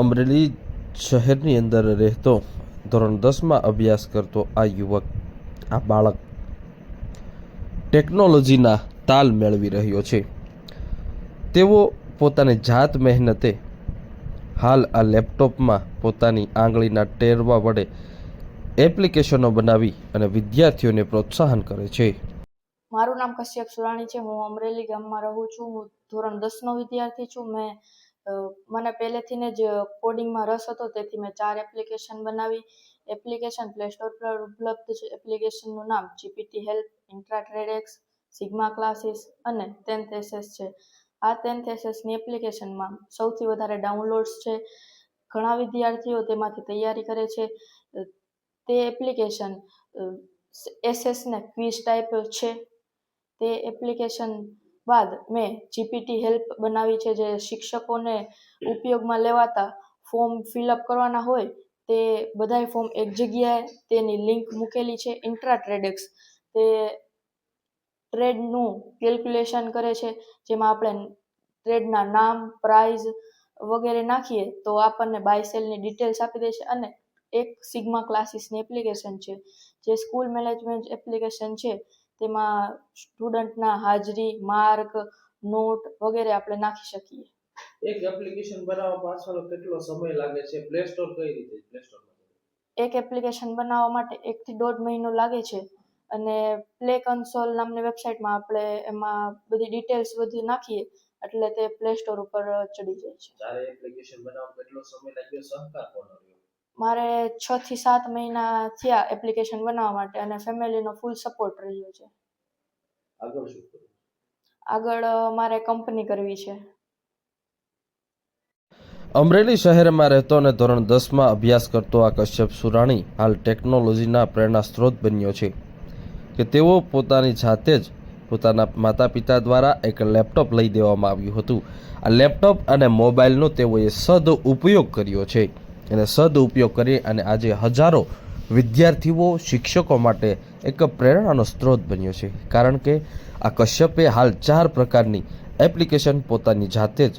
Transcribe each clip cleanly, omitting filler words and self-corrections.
અમરેલી શહેરની અંદર રહેતો ધોરણ 10માં અભ્યાસ કરતો આ યુવક, આ બાળક ટેકનોલોજીના તાલ મેળવી રહ્યો છે। તેઓ પોતાની જાત મહેનતે હાલ આ લેપટોપમાં પોતાની આંગળીના ટેરવા વડે એપ્લિકેશનો બનાવી અને વિદ્યાર્થીઓને પ્રોત્સાહન કરે છે। મારું નામ કશ્યપ સુરાણી છે। હું અમરેલી ગામમાં રહું છું। હું ધોરણ 10નો વિદ્યાર્થી છું। મને પહેલેથી જ કોડિંગમાં રસ હતો, તેથી મેં 4 એપ્લિકેશન બનાવી। એપ્લિકેશન પ્લે સ્ટોર પર ઉપલબ્ધ છે। એપ્લિકેશનનું નામ જીપીટી હેલ્પ, ઇન્ટ્રાટ્રેડેક્સ, સિગ્મા ક્લાસીસ અને 10th SS છે। આ 10th SSની એપ્લિકેશનમાં સૌથી વધારે ડાઉનલોડ્સ છે। ઘણા વિદ્યાર્થીઓ તેમાંથી તૈયારી કરે છે। તે એપ્લિકેશન SSને ક્વિઝ ટાઈપ છે। તે એપ્લિકેશન બાદ મેં જીપીટી હેલ્પ બનાવી છે, જે શિક્ષકોને ઉપયોગમાં લેવાતા ફોર્મ ફિલઅપ કરવાના હોય તે બધાય ફોર્મ એક જગ્યાએ તેની લિંક મૂકેલી છે। ઇન્ટ્રાટ્રેડેક્સ તે ટ્રેડનું કેલ્ક્યુલેશન કરે છે, જેમાં આપણે ટ્રેડના નામ, પ્રાઇઝ વગેરે નાખીએ તો આપણને બાય સેલની ડિટેલ્સ આપી દે છે। અને એક સિગ્મા ક્લાસીસની એપ્લિકેશન છે, જે સ્કૂલ મેનેજમેન્ટ એપ્લિકેશન છે। તેમાં સ્ટુડન્ટના હાજરી, માર્ક, નોટ વગેરે આપણે નાખી શકીએ। એક એપ્લિકેશન બનાવવા પાછળ કેટલો સમય લાગે છે? પ્લે સ્ટોર કઈ રીતે? પ્લે સ્ટોરમાં એક એપ્લિકેશન બનાવવા માટે 1 થી 1.5 મહિનો લાગે છે। અને પ્લે કન્સોલ નામની વેબસાઇટમાં આપણે એમાં બધી ડિટેલ્સ બધી નાખીએ એટલે તે પ્લે સ્ટોર ઉપર ચડી જાય છે। જ્યારે એપ્લિકેશન બનાવવા કેટલો સમય લાગ્યો? સહકાર કોનો રહ્યો? મારે 6 થી 7 મહિના થયા એપ્લિકેશન બનાવવા માટે, અને ફેમિલીનો ફૂલ સપોર્ટ રહ્યો છે। આગળ શું કરવું? આગળ મારે કંપની કરવી છે। અમરેલી શહેરમાં રહેતો અને ધોરણ 10માં અભ્યાસ કરતો આ કશ્યપ સુરાણી હાલ ટેકનોલોજીના પ્રેરણા સ્ત્રોત બન્યો છે કે તેઓ પોતાની જાતે જ પોતાના માતા પિતા દ્વારા એક લેપટોપ લઈ દેવામાં આવ્યું હતું। આ લેપટોપ અને મોબાઈલનો તેઓએ સદઉપયોગ કર્યો છે અને સદઉપયોગ કરી અને આજે હજારો વિદ્યાર્થીઓ, શિક્ષકો માટે એક પ્રેરણાનો સ્ત્રોત બન્યો છે। કારણ કે આ કશ્યપે હાલ 4 પ્રકારની એપ્લિકેશન પોતાની જાતે જ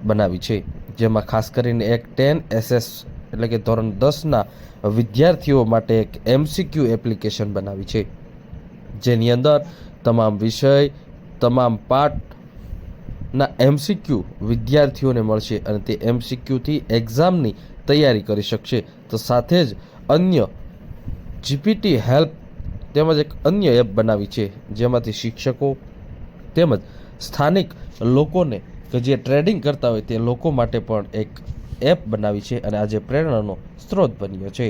બનાવી છે, જેમાં ખાસ કરીને એક 10 SS એટલે કે ધોરણ 10ના વિદ્યાર્થીઓ માટે એક MCQ એપ્લિકેશન બનાવી છે, જેની અંદર તમામ વિષય, તમામ પાઠના MCQ વિદ્યાર્થીઓને મળશે અને તે MCQથી એક્ઝામની તૈયારી કરી શકશે। તો સાથે જ અન્ય જીપીટી હેલ્પ તેમજ એક અન્ય એપ બનાવી છે, જેમાંથી શિક્ષકો તેમજ સ્થાનિક લોકોને કે જે ટ્રેડિંગ કરતા હોય તે લોકો માટે પણ એક એપ બનાવી છે અને આજે પ્રેરણાનો સ્ત્રોત બન્યો છે।